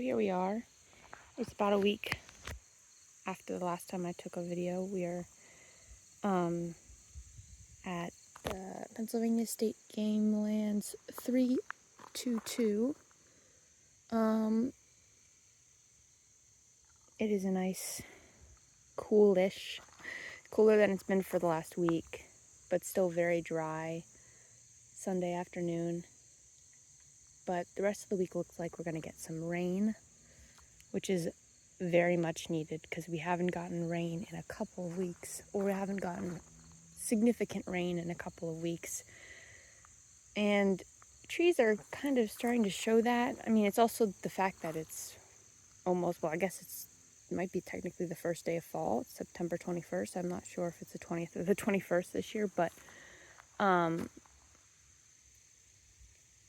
here we are. It's about a week after the last time I took a video. We are at the Pennsylvania State Game Lands 322. It is a nice, coolish, cooler than it's been for the last week, but still very dry Sunday afternoon. But the rest of the week looks like we're going to get some rain, which is very much needed because we haven't gotten rain in a couple of weeks, or we haven't gotten significant rain in a couple of weeks. And trees are kind of starting to show that. I mean, it's also the fact that it's almost, well, I guess it might be technically the first day of fall. It's September 21st. I'm not sure if it's the 20th or the 21st this year, but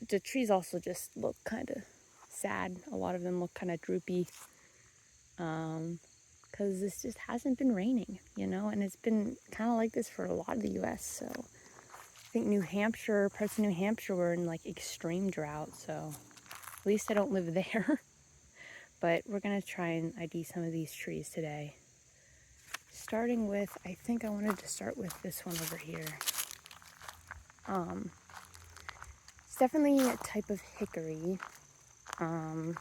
the trees also just look kind of sad. A lot of them look kind of droopy because this just hasn't been raining, and it's been kind of like this for a lot of the U.S. So I think parts of New Hampshire were in like extreme drought. So at least I don't live there. But we're going to try and ID some of these trees today. Starting with, I think I wanted to start with this one over here. It's definitely a type of hickory. Trying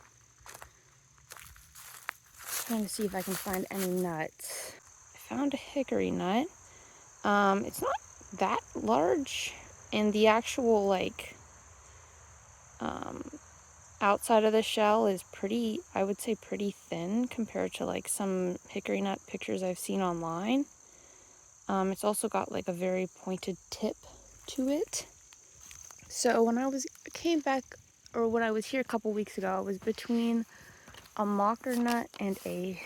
to see if I can find any nuts. I found a hickory nut. It's not that large, and the actual outside of the shell is pretty, I would say pretty thin compared to like some hickory nut pictures I've seen online. It's also got like a very pointed tip to it. So when I was here a couple weeks ago, I was between a mocker nut and a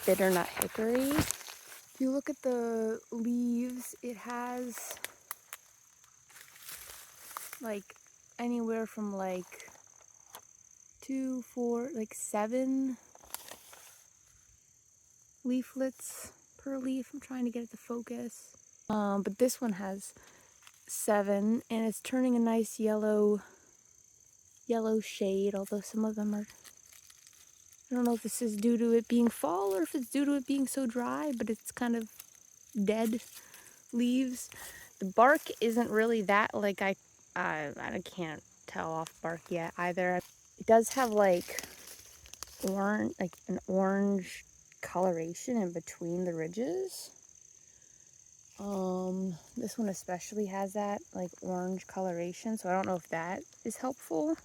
bitternut hickory. If you look at the leaves, it has like anywhere from like 2, 4, like 7 leaflets per leaf. I'm trying to get it to focus. But this one has 7, and it's turning a nice yellow shade, although some of them are, I don't know if this is due to it being fall or if it's due to it being so dry, but it's kind of dead leaves. The bark isn't really that, like I can't tell off bark yet either. It does have like an orange coloration in between the ridges. This one especially has that like orange coloration, so I don't know if that is helpful.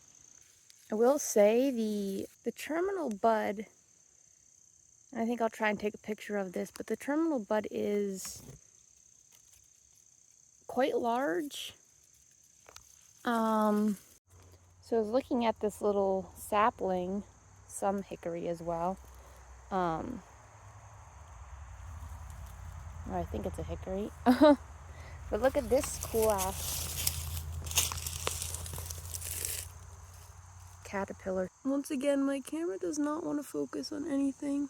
I will say the terminal bud, I think I'll try and take a picture of this, but the terminal bud is quite large. So I was looking at this little sapling, some hickory as well. I think it's a hickory. But look at this cool ass caterpillar. Once again, my camera does not want to focus on anything,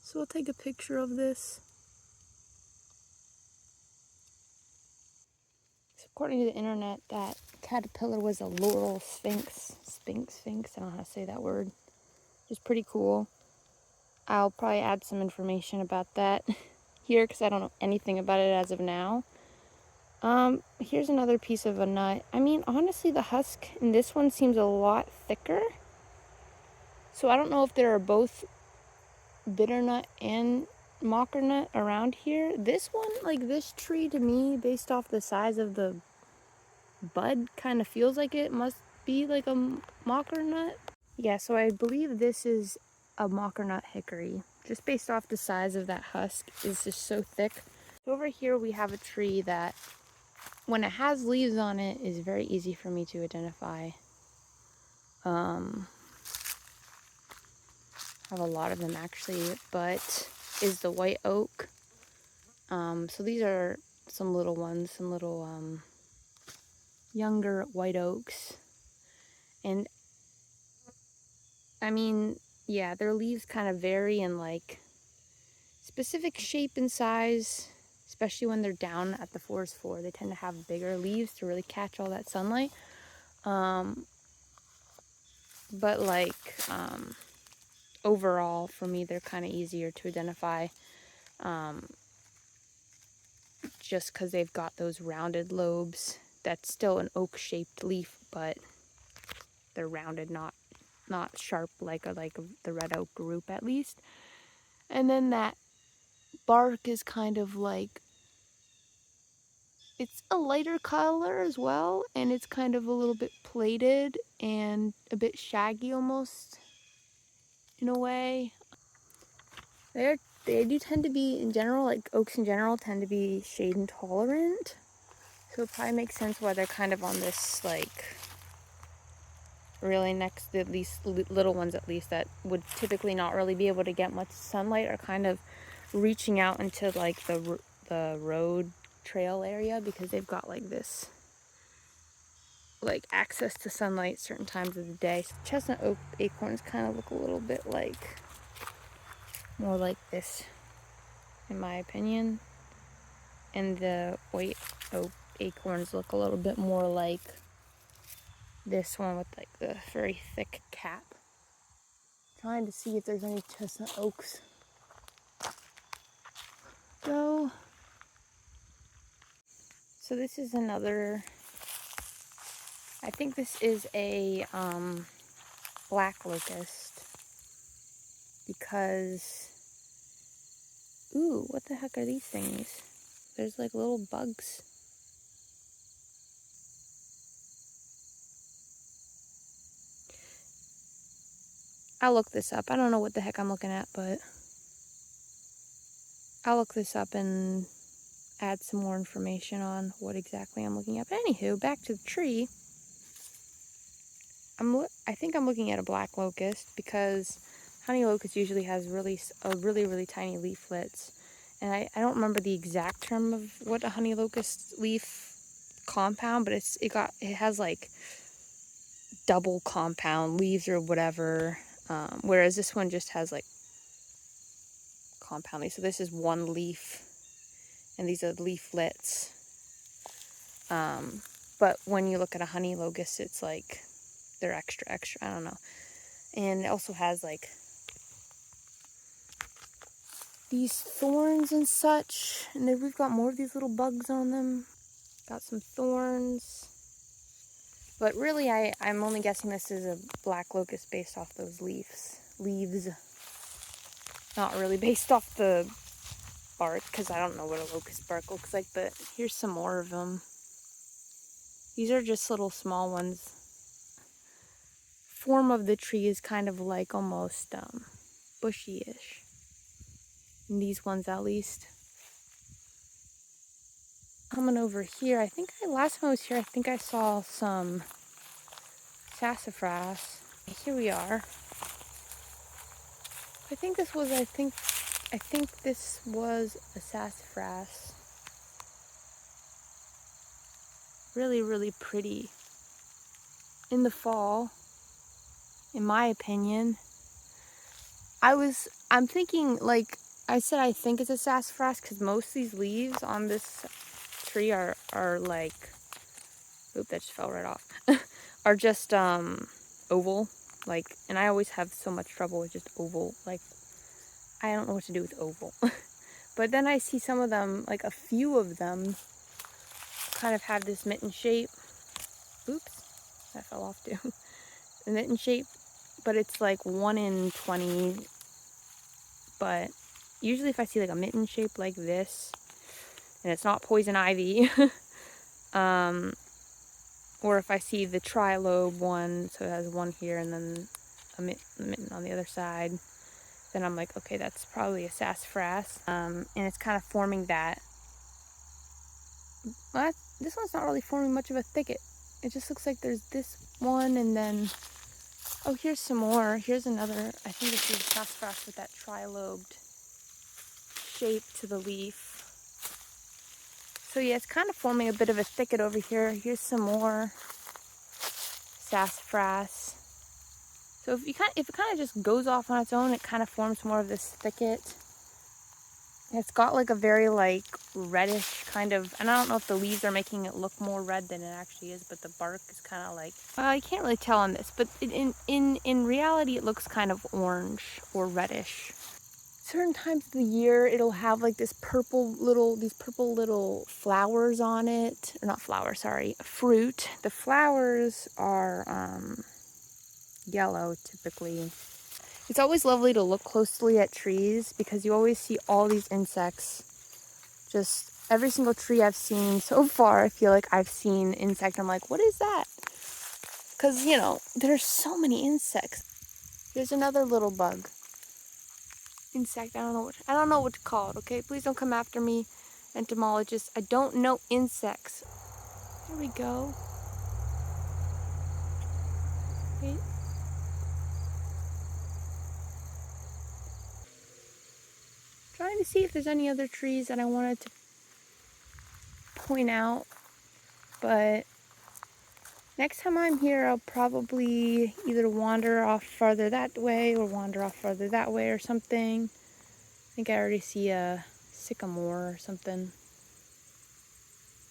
so I'll take a picture of this. So according to the internet, that caterpillar was a laurel sphinx. Sphinx, I don't know how to say that word. It's pretty cool. I'll probably add some information about that here because I don't know anything about it as of now. Here's another piece of a nut. I mean, honestly, the husk in this one seems a lot thicker. So I don't know if there are both bitternut and mocker nut around here. This one, like this tree to me, based off the size of the bud, kind of feels like it must be like a mocker nut. Yeah, so I believe this is a mocker nut hickory, just based off the size of that husk is just so thick. Over here we have a tree that, when it has leaves on it, is very easy for me to identify. I have a lot of them actually, but is the white oak. So these are some little ones, some little younger white oaks. And I mean, yeah, their leaves kind of vary in like specific shape and size, especially when they're down at the forest floor. They tend to have bigger leaves to really catch all that sunlight. but like overall for me they're kind of easier to identify, just because they've got those rounded lobes. That's still an oak shaped leaf, but they're rounded, not sharp like the red oak group at least. And then that bark is kind of like, it's a lighter color as well, and it's kind of a little bit plated and a bit shaggy almost in a way. They do tend to be, in general, like oaks in general, tend to be shade intolerant. So it probably makes sense why they're kind of on this, like, really next to these little ones at least that would typically not really be able to get much sunlight, are kind of reaching out into like the road trail area, because they've got like this like access to sunlight certain times of the day. So chestnut oak acorns kind of look a little bit like more like this, in my opinion, and the white oak acorns look a little bit more like this one with like the very thick cap. Trying to see if there's any chestnut oaks though. So this is another, I think this is a black locust, because, ooh, what the heck are these things? There's like little bugs. I'll look this up. I don't know what the heck I'm looking at, but I'll look this up and add some more information on what exactly I'm looking at. But anywho, back to the tree. I think I'm looking at a black locust, because honey locust usually has really tiny leaflets. And I don't remember the exact term of what a honey locust leaf compound, but it has like double compound leaves or whatever, whereas this one just has like compound leaves. So this is one leaf, and these are leaflets. But when you look at a honey locust, it's like they're extra. I don't know. And it also has like these thorns and such, and then we've got more of these little bugs on them. Got some thorns. But really, I'm only guessing this is a black locust based off those leaves. Not really based off the bark, because I don't know what a locust bark looks like, but here's some more of them. These are just little small ones. Form of the tree is kind of like almost bushy-ish. And these ones at least. Coming over here, I think last time I was here, I think I saw some sassafras. Here we are. I think this was a sassafras. Really pretty in the fall, in my opinion. I'm thinking, like I said, I think it's a sassafras, because most of these leaves on this tree are like, oop, that just fell right off, are just oval, like, and I always have so much trouble with just oval, like, I don't know what to do with oval. But then I see some of them, like a few of them, kind of have this mitten shape. Oops, that fell off too. The mitten shape, but it's like 1 in 20. But usually if I see like a mitten shape like this, and it's not poison ivy, or if I see the trilobe one, so it has one here and then a mitten on the other side, then I'm like, okay, that's probably a sassafras. And it's kind of forming that. Well, this one's not really forming much of a thicket. It just looks like there's this one, and then, oh, here's some more. Here's another. I think this is sassafras with that trilobed shape to the leaf. So yeah, it's kind of forming a bit of a thicket over here. Here's some more sassafras. So if it kind of just goes off on its own, it kind of forms more of this thicket. It's got like a very like reddish kind of, and I don't know if the leaves are making it look more red than it actually is, but the bark is kind of like, you can't really tell on this, but in reality it looks kind of orange or reddish. Certain times of the year it'll have like these purple little flowers on it, or not flowers, sorry, fruit. The flowers are yellow typically. It's always lovely to look closely at trees because you always see all these insects. Just every single tree I've seen so far, I feel like I've seen insect. I'm like, what is that? Because, you know, there's so many insects. There's another little bug. Insect, I don't know what to call it, okay? Please don't come after me, entomologists. I don't know insects. There we go. Wait. Trying to see if there's any other trees that I wanted to point out, but next time I'm here, I'll probably either wander off farther that way or wander off farther that way or something. I think I already see a sycamore or something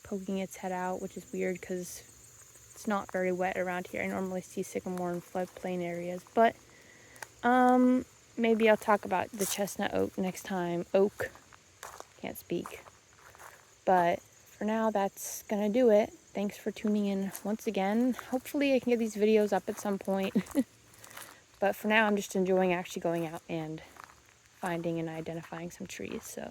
poking its head out, which is weird because it's not very wet around here. I normally see sycamore in floodplain areas, but maybe I'll talk about the chestnut oak next time. Oak, can't speak. But for now, that's gonna do it. Thanks for tuning in once again. Hopefully I can get these videos up at some point. But for now, I'm just enjoying actually going out and finding and identifying some trees. So